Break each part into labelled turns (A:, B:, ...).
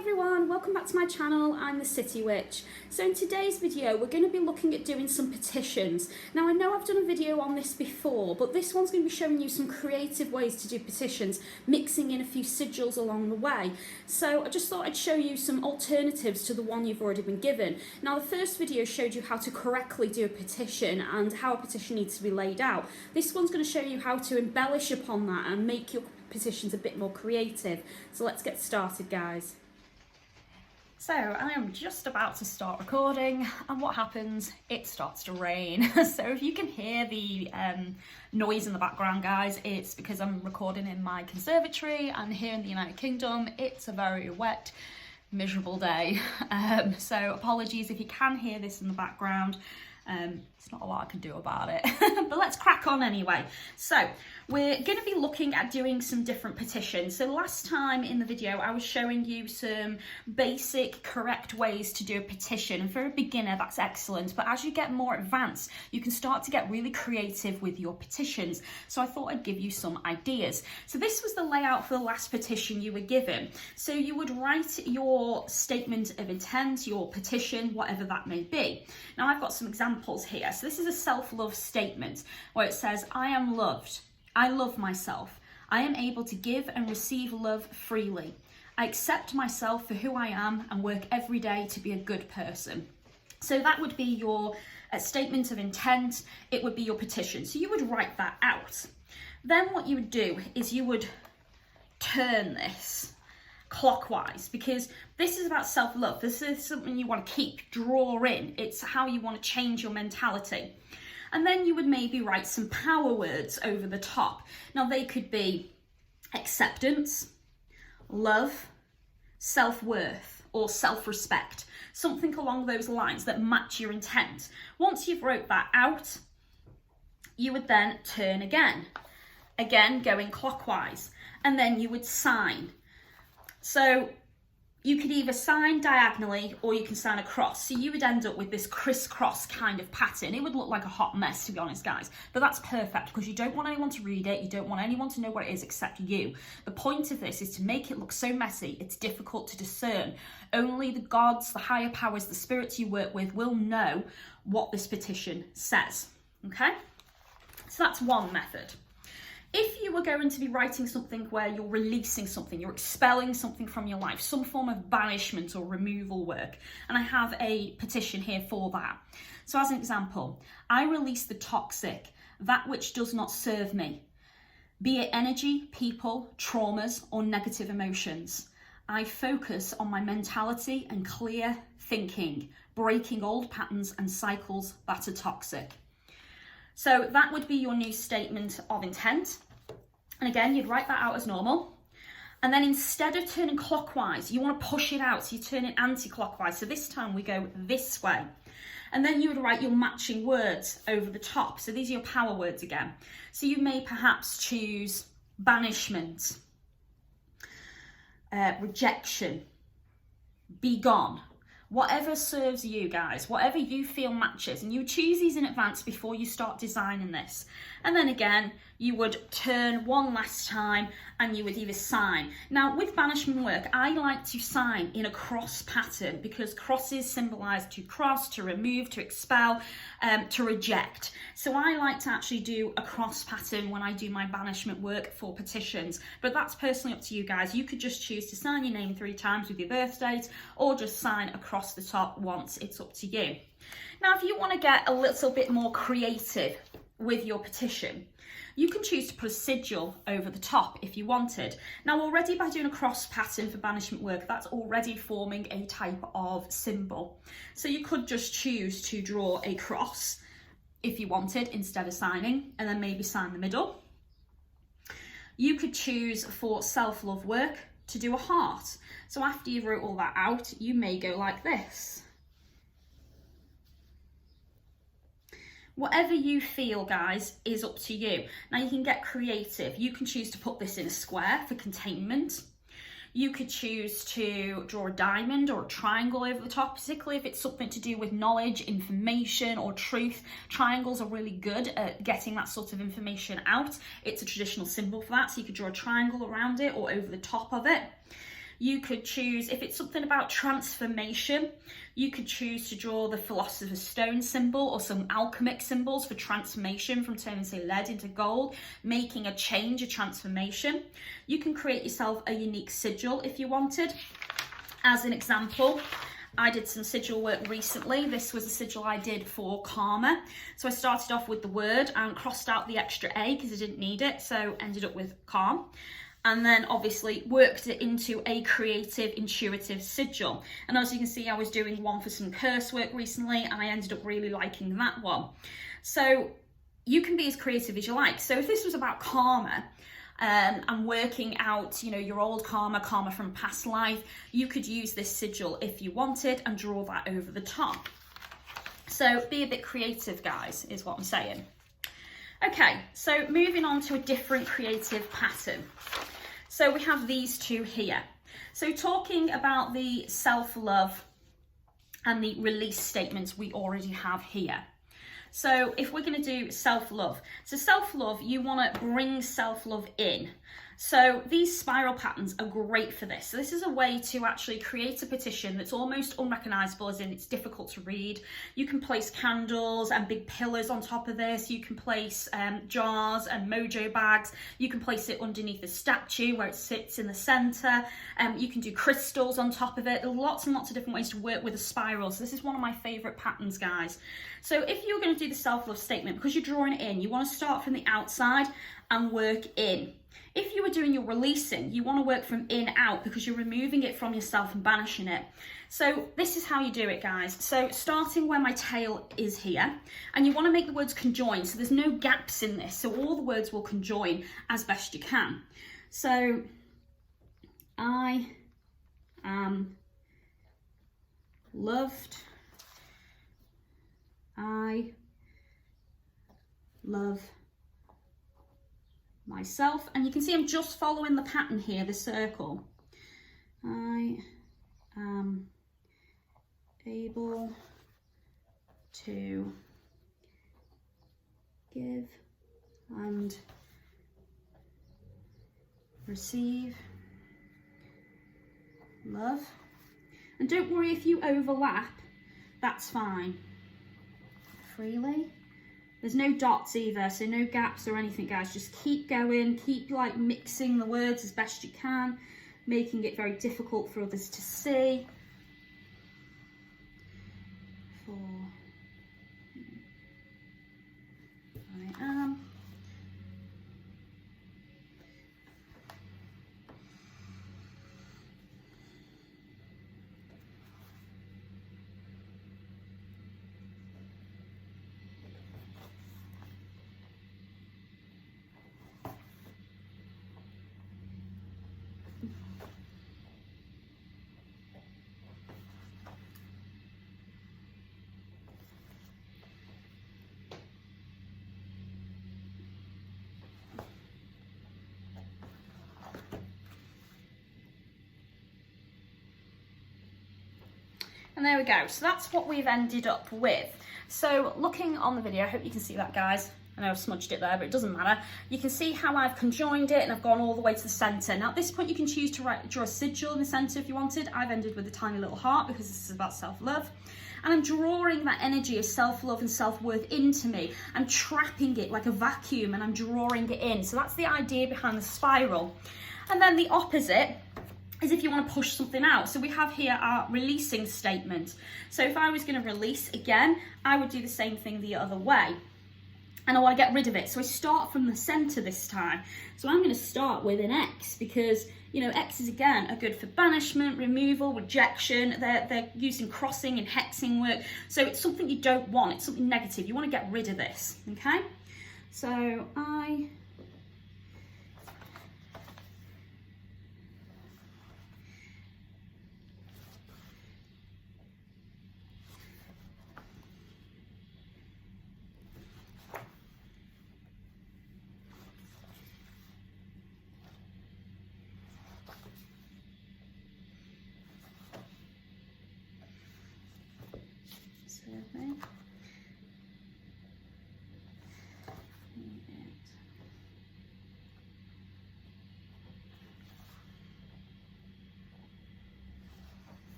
A: everyone, welcome back to my channel. I'm the City Witch. So in today's video we're going to be looking at doing some petitions. Now I know I've done a video on this before, but this one's going to be showing you some creative ways to do petitions, mixing in a few sigils along the way. So I just thought I'd show you some alternatives to the one you've already been given. Now the first video showed you how to correctly do a petition and how a petition needs to be laid out. This one's going to show you how to embellish upon that and make your petitions a bit more creative. So let's get started, guys.
B: So I am just about to start recording, and what happens? It starts to rain. So if you can hear the noise in the background, guys, it's because I'm recording in my conservatory, and here in the United Kingdom it's a very wet, miserable day. So apologies if you can hear this in the background. It's not a lot I can do about it, but let's crack on anyway. So we're going to be looking at doing some different petitions. So last time in the video I was showing you some basic correct ways to do a petition, and for a beginner that's excellent, but as you get more advanced you can start to get really creative with your petitions. So I thought I'd give you some ideas. So this was the layout for the last petition you were given. So you would write your statement of intent, your petition, whatever that may be. Now I've got some examples here. So this is a self-love statement where it says, I am loved. I love myself. I am able to give and receive love freely. I accept myself for who I am and work every day to be a good person. So that would be your statement of intent. It would be your petition. So you would write that out. Then what you would do is you would turn this clockwise, because this is about self-love. This is something you want to keep, draw in. It's how you want to change your mentality. And then you would maybe write some power words over the top. Now they could be acceptance, love, self-worth, or self-respect. Something along those lines that match your intent. Once you've wrote that out, you would then turn again going clockwise, and then you would sign. So you could either sign diagonally or you can sign across. So you would end up with this crisscross kind of pattern. It would look like a hot mess, to be honest, guys. But that's perfect because you don't want anyone to read it. You don't want anyone to know what it is except you. The point of this is to make it look so messy, it's difficult to discern. Only the gods, the higher powers, the spirits you work with will know what this petition says. Okay? So that's one method. If you were going to be writing something where you're releasing something, you're expelling something from your life, some form of banishment or removal work, and I have a petition here for that. So as an example, I release the toxic, that which does not serve me, be it energy, people, traumas, or negative emotions. I focus on my mentality and clear thinking, breaking old patterns and cycles that are toxic. So that would be your new statement of intent. And again, you'd write that out as normal. And then instead of turning clockwise, you want to push it out. So you turn it anti-clockwise. So this time we go this way. And then you would write your matching words over the top. So these are your power words again. So you may perhaps choose banishment, rejection, be gone. Whatever serves you, guys, whatever you feel matches, and you choose these in advance before you start designing this. And then again, you would turn one last time and you would either sign. Now with banishment work, I like to sign in a cross pattern because crosses symbolise to cross, to remove, to expel, to reject. So I like to actually do a cross pattern when I do my banishment work for petitions, but that's personally up to you guys. You could just choose to sign your name 3 times with your birth date, or just sign across the top once. It's up to you. Now if you want to get a little bit more creative with your petition, you can choose to put a sigil over the top if you wanted. Now already by doing a cross pattern for banishment work, that's already forming a type of symbol. So you could just choose to draw a cross if you wanted instead of signing, and then maybe sign the middle. You could choose for self-love work to do a heart. So after you've wrote all that out, you may go like this. Whatever you feel, guys, is up to you. Now you can get creative. You can choose to put this in a square for containment. You could choose to draw a diamond or a triangle over the top, particularly if it's something to do with knowledge, information, or truth. Triangles are really good at getting that sort of information out. It's a traditional symbol for that, so you could draw a triangle around it or over the top of it. You could choose, if it's something about transformation, you could choose to draw the Philosopher's Stone symbol or some alchemic symbols for transformation from turning, say, lead into gold, making a change, a transformation. You can create yourself a unique sigil if you wanted. As an example, I did some sigil work recently. This was a sigil I did for karma. So I started off with the word and crossed out the extra A because I didn't need it, so ended up with calm. And then obviously worked it into a creative, intuitive sigil. And as you can see, I was doing one for some curse work recently and I ended up really liking that one. So you can be as creative as you like. So if this was about karma, and working out, you know, your old karma from past life, you could use this sigil if you wanted and draw that over the top. So be a bit creative, guys, is what I'm saying. Okay, so moving on to a different creative pattern. So we have these two here. So talking about the self-love and the release statements we already have here. So if we're going to do self-love, so self-love, you want to bring self-love in. So these spiral patterns are great for this. So this is a way to actually create a petition that's almost unrecognizable, as in it's difficult to read. You can place candles and big pillars on top of this. You can place jars and mojo bags. You can place it underneath the statue where it sits in the center. You can do crystals on top of it. There are lots and lots of different ways to work with a spiral. So this is one of my favorite patterns, guys. So if you're going to do the self-love statement, because you're drawing it in, you want to start from the outside and work in. If you were doing your releasing, you want to work from in out because you're removing it from yourself and banishing it. So this is how you do it, guys. So starting where my tail is here, and you want to make the words conjoin, so there's no gaps in this, so all the words will conjoin as best you can. So I am loved. I love myself, and you can see I'm just following the pattern here, the circle. I am able to give and receive love. And don't worry if you overlap, that's fine. Freely. There's no dots either, so no gaps or anything, guys. Just keep going, keep like mixing the words as best you can, making it very difficult for others to see. For I am. And there we go. So that's what we've ended up with. So looking on the video, I hope you can see that, guys. I know I've smudged it there, but it doesn't matter. You can see how I've conjoined it and I've gone all the way to the centre. Now at this point you can choose to draw a sigil in the centre if you wanted. I've ended with a tiny little heart because this is about self-love. And I'm drawing that energy of self-love and self-worth into me. I'm trapping it like a vacuum and I'm drawing it in. So that's the idea behind the spiral. And then the opposite is if you want to push something out. So we have here our releasing statement. So if I was going to release again, I would do the same thing the other way. And I want to get rid of it. So I start from the center this time. So I'm going to start with an X because, you know, X's again are good for banishment, removal, rejection. They're used in crossing and hexing work. So it's something you don't want. It's something negative. You want to get rid of this, okay? So I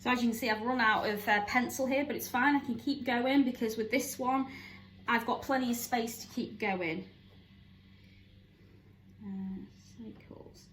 A: So as you can see, I've run out of pencil here, but it's fine. I can keep going because with this one, I've got plenty of space to keep going. Cycles.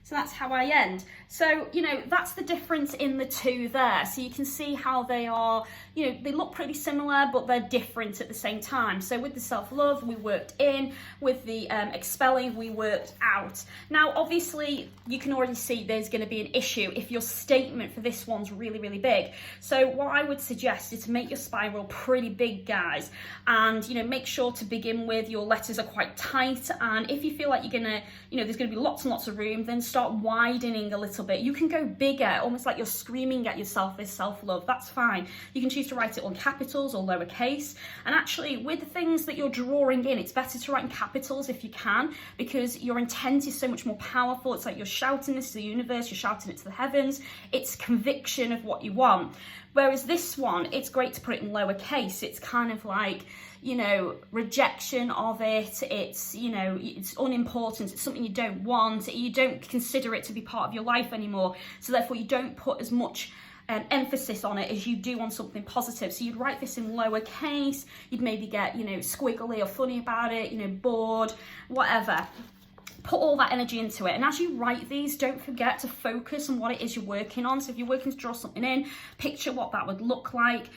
A: So that's how I end. So, you know, that's the difference in the two there. So you can see how they are, you know, they look pretty similar, but they're different at the same time. So with the self-love, we worked in. With the expelling, we worked out. Now, obviously, you can already see there's going to be an issue if your statement for this one's really, really big. So what I would suggest is to make your spiral pretty big, guys. And, you know, make sure to begin with your letters are quite tight. And if you feel like you're going to, you know, there's going to be lots and lots of room, then start widening a little bit. You can go bigger, almost like you're screaming at yourself this self-love. That's fine. You can choose to write it on capitals or lowercase. And actually, with the things that you're drawing in, it's better to write in capitals if you can, because your intent is so much more powerful. It's like you're shouting this to the universe, you're shouting it to the heavens. It's conviction of what you want. Whereas this one, it's great to put it in lowercase. It's kind of like, you know, rejection of it. It's, you know, it's unimportant. It's something you don't want. You don't consider it to be part of your life anymore. So therefore, you don't put as much emphasis on it as you do on something positive. So you'd write this in lowercase. You'd maybe get, you know, squiggly or funny about it, you know, bored, whatever. Put all that energy into it. And as you write these, don't forget to focus on what it is you're working on. So if you're working to draw something in, picture what that would look like,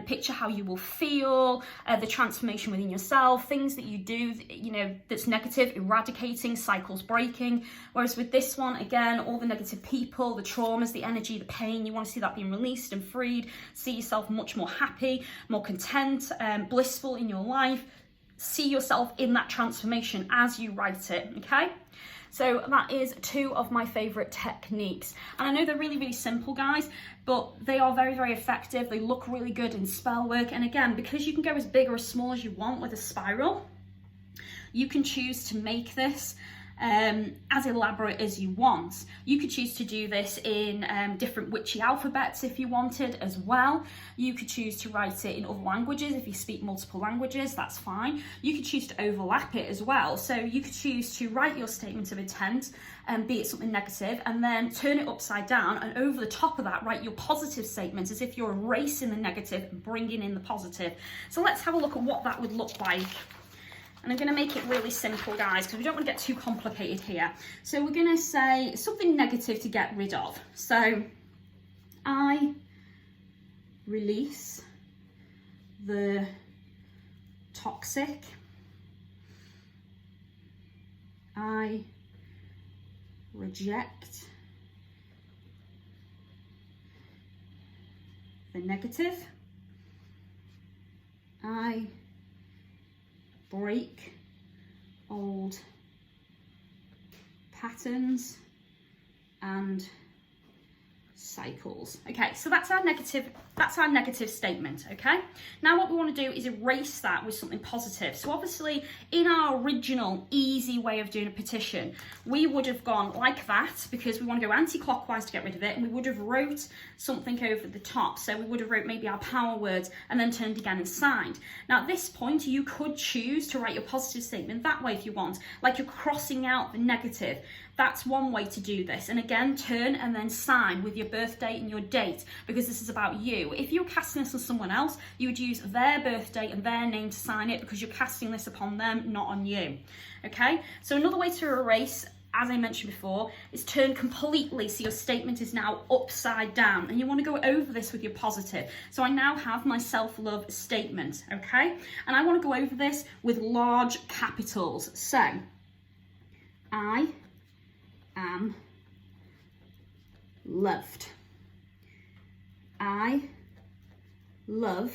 A: picture how you will feel, the transformation within yourself, things that you do, you know, that's negative, eradicating, cycles breaking. Whereas with this one, again, all the negative people, the traumas, the energy, the pain, you want to see that being released and freed, see yourself much more happy, more content, blissful in your life. See yourself in that transformation as you write it, okay? So that is two of my favorite techniques. And I know they're really, really simple, guys, but they are very, very effective. They look really good in spell work. And again, because you can go as big or as small as you want with a spiral, you can choose to make this as elaborate as you want. You could choose to do this in different witchy alphabets if you wanted as well. You could choose to write it in other languages. If you speak multiple languages, that's fine. You could choose to overlap it as well. So you could choose to write your statement of intent, be it something negative, and then turn it upside down, and over the top of that, write your positive statements as if you're erasing the negative and bringing in the positive. So let's have a look at what that would look like. And I'm going to make it really simple, guys, because we don't want to get too complicated here. So we're going to say something negative to get rid of. So I release the toxic. I reject the negative. I break old patterns and cycles. Okay, so that's our negative statement, okay? Now what we want to do is erase that with something positive. So obviously in our original easy way of doing a petition, we would have gone like that because we want to go anti-clockwise to get rid of it, and we would have wrote something over the top. So we would have wrote maybe our power words and then turned again and signed. Now at this point you could choose to write your positive statement that way if you want, like you're crossing out the negative. That's one way to do this. And again, turn and then sign with your birth date and your date, because this is about you. If you're casting this on someone else, you would use their birth date and their name to sign it, because you're casting this upon them, not on you. Okay? So another way to erase, as I mentioned before, is turn completely so your statement is now upside down, and you want to go over this with your positive. So I now have my self-love statement, okay? And I want to go over this with large capitals. So, I am loved. I love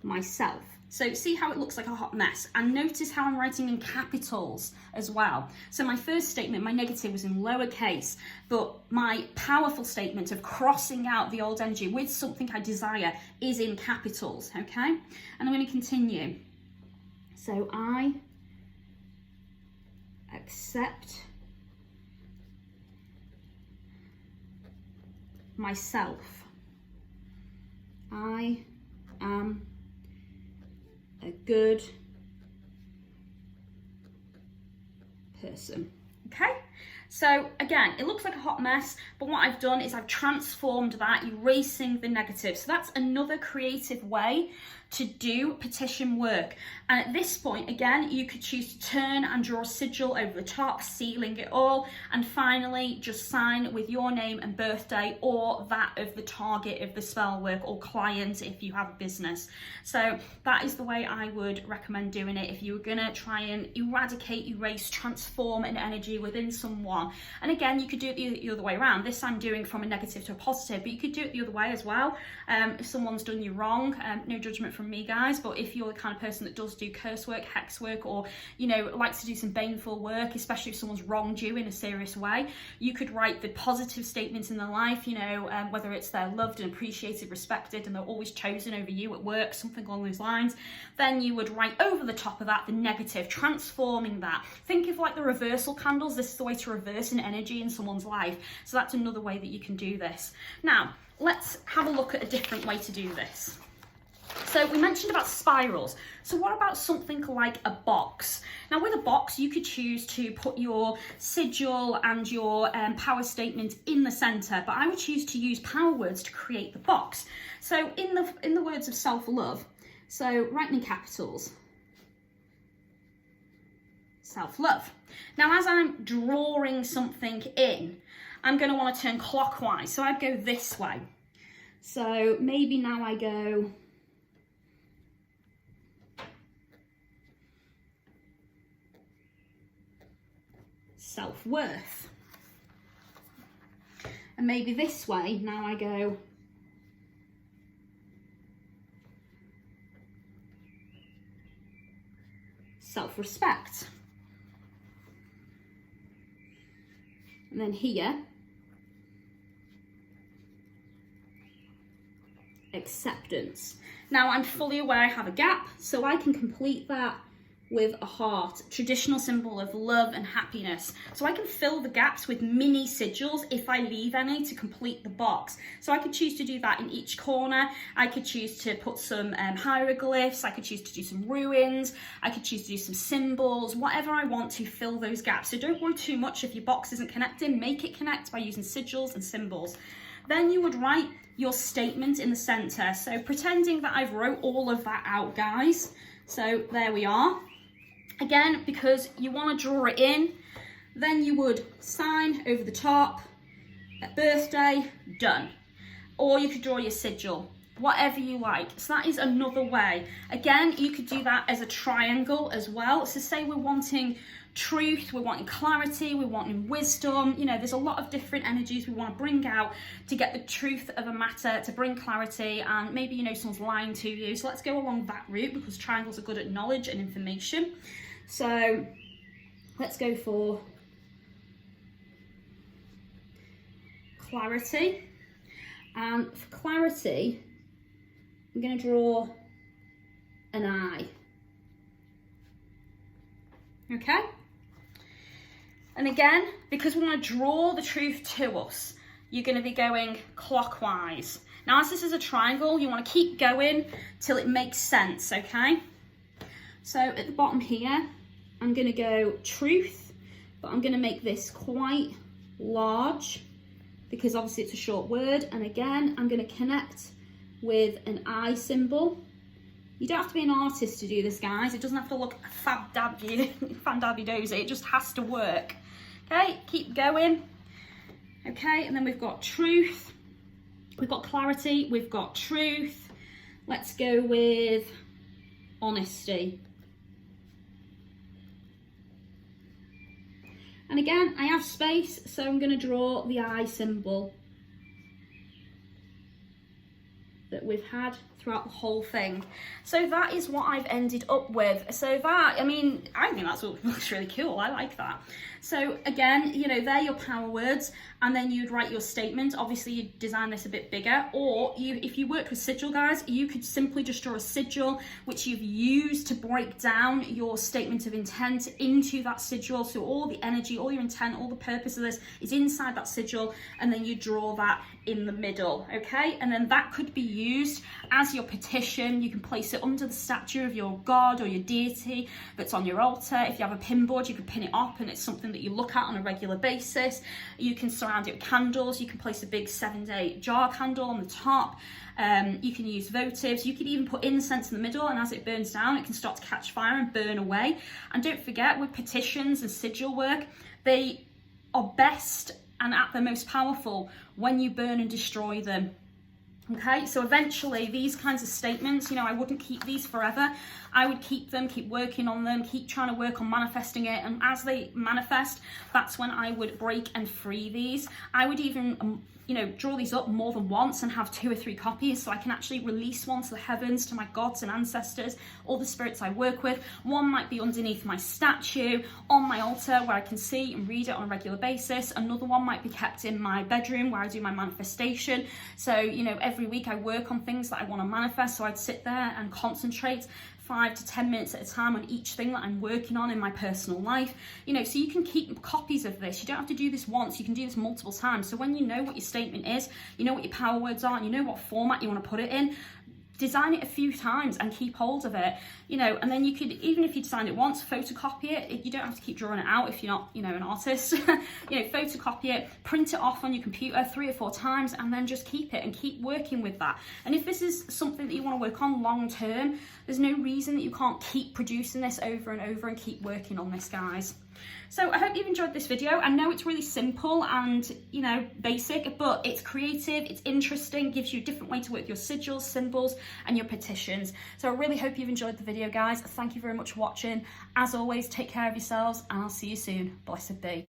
A: myself. So see how it looks like a hot mess, and notice how I'm writing in capitals as well. So my first statement, my negative, was in lowercase, but my powerful statement of crossing out the old energy with something I desire is in capitals, okay? And I'm going to continue. So I accept myself. I am a good person. Okay?
B: So again, it looks like a hot mess, but what I've done is I've transformed that, erasing the negative. So that's another creative way to do petition work. And at this point, again, you could choose to turn and draw a sigil over the top, sealing it all, and finally just sign with your name and birthday or that of the target of the spell work or client if you have a business. So that is the way I would recommend doing it if you were gonna try and eradicate, erase, transform an energy within someone. And again, you could do it the other way around. This I'm doing from a negative to a positive, but you could do it the other way as well. If someone's done you wrong, no judgment from me, guys, but if you're the kind of person that does do curse work, hex work, or likes to do some baneful work, especially if someone's wronged you in a serious way, you could write the positive statements in their life, whether it's they're loved and appreciated, respected, and they're always chosen over you at work, something along those lines. Then you would write over the top of that the negative, transforming that. Think of like the reversal candles. This is the way to reverse an energy in someone's life. So that's another way that you can do this. Now let's have a look at a different way to do this. So we mentioned about spirals. So what about something like a box? Now with a box, you could choose to put your sigil and your power statement in the center, but I would choose to use power words to create the box. So in the words of self-love, so write in capitals, self-love. Now as I'm drawing something in, I'm going to want to turn clockwise. So I'd go this way. So maybe now I go self-worth. And maybe this way, now I go self-respect. And then here, acceptance. Now I'm fully aware I have a gap, so I can complete that with a heart, traditional symbol of love and happiness. So I can fill the gaps with mini sigils if I leave any to complete the box. So I could choose to do that in each corner. I could choose to put some hieroglyphs. I could choose to do some ruins. I could choose to do some symbols, whatever I want to fill those gaps. So don't worry too much if your box isn't connecting. Make it connect by using sigils and symbols. Then you would write your statement in the center. So pretending that I've wrote all of that out, guys. So there we are. Again, because you want to draw it in, then you would sign over the top, birthday, done. Or you could draw your sigil, whatever you like. So that is another way. Again, you could do that as a triangle as well. So say we're wanting truth, we're wanting clarity, we're wanting wisdom. There's a lot of different energies we want to bring out to get the truth of a matter, to bring clarity, and maybe someone's lying to you. So let's go along that route because triangles are good at knowledge and information. So let's go for clarity. And for clarity, I'm going to draw an eye. Okay? And again, because we want to draw the truth to us, you're going to be going clockwise. Now, as this is a triangle, you want to keep going till it makes sense, okay? So at the bottom here, I'm going to go truth, but I'm going to make this quite large because obviously it's a short word. And again, I'm going to connect with an eye symbol. You don't have to be an artist to do this, guys. It doesn't have to look fandabby-dozy. It just has to work. Okay, keep going. Okay, and then we've got truth. We've got clarity. We've got truth. Let's go with honesty. And again, I have space, so I'm going to draw the eye symbol that we've had throughout the whole thing. So that is what I've ended up with. So that, I think that's what looks really cool. I like that. So again, they're your power words, and then you'd write your statement. Obviously, you'd design this a bit bigger, or if you worked with sigil, guys, you could simply just draw a sigil, which you've used to break down your statement of intent into that sigil. So all the energy, all your intent, all the purpose of this is inside that sigil, and then you draw that in the middle, okay? And then that could be used as your your petition. You can place it under the statue of your god or your deity that's on your altar. If you have a pin board, you can pin it up and it's something that you look at on a regular basis. You can surround it with candles. You can place a big 7-day jar candle on the top. You can use votives. You can even put incense in the middle, and as it burns down, it can start to catch fire and burn away. And don't forget, with petitions and sigil work, they are best and at their most powerful when you burn and destroy them. Okay, so eventually these kinds of statements, you know, I wouldn't keep these forever. I would keep them, keep working on them, keep trying to work on manifesting it. And as they manifest, that's when I would break and free these. I would even, you know, draw these up more than once and have 2 or 3 copies, so I can actually release one to the heavens, to my gods and ancestors, all the spirits I work with. One might be underneath my statue, on my altar where I can see and read it on a regular basis. Another one might be kept in my bedroom where I do my manifestation. So, you know, every week I work on things that I want to manifest, so I'd sit there and concentrate 5 to 10 minutes at a time on each thing that I'm working on in my personal life. You know, so you can keep copies of this. You don't have to do this once, you can do this multiple times. So when you know what your statement is, you know what your power words are, and you know what format you want to put it in, design it a few times and keep hold of it, you know. And then you could, even if you designed it once, photocopy it. You don't have to keep drawing it out if you're not, you know, an artist. You know, photocopy it, print it off on your computer 3 or 4 times, and then just keep it and keep working with that. And if this is something that you want to work on long term, there's no reason that you can't keep producing this over and over and keep working on this, guys. So I hope you've enjoyed this video. I know it's really simple and, you know, basic, but it's creative, it's interesting, gives you a different way to work your sigils, symbols, and your petitions. So I really hope you've enjoyed the video, guys. Thank you very much for watching. As always, take care of yourselves, and I'll see you soon. Blessed be.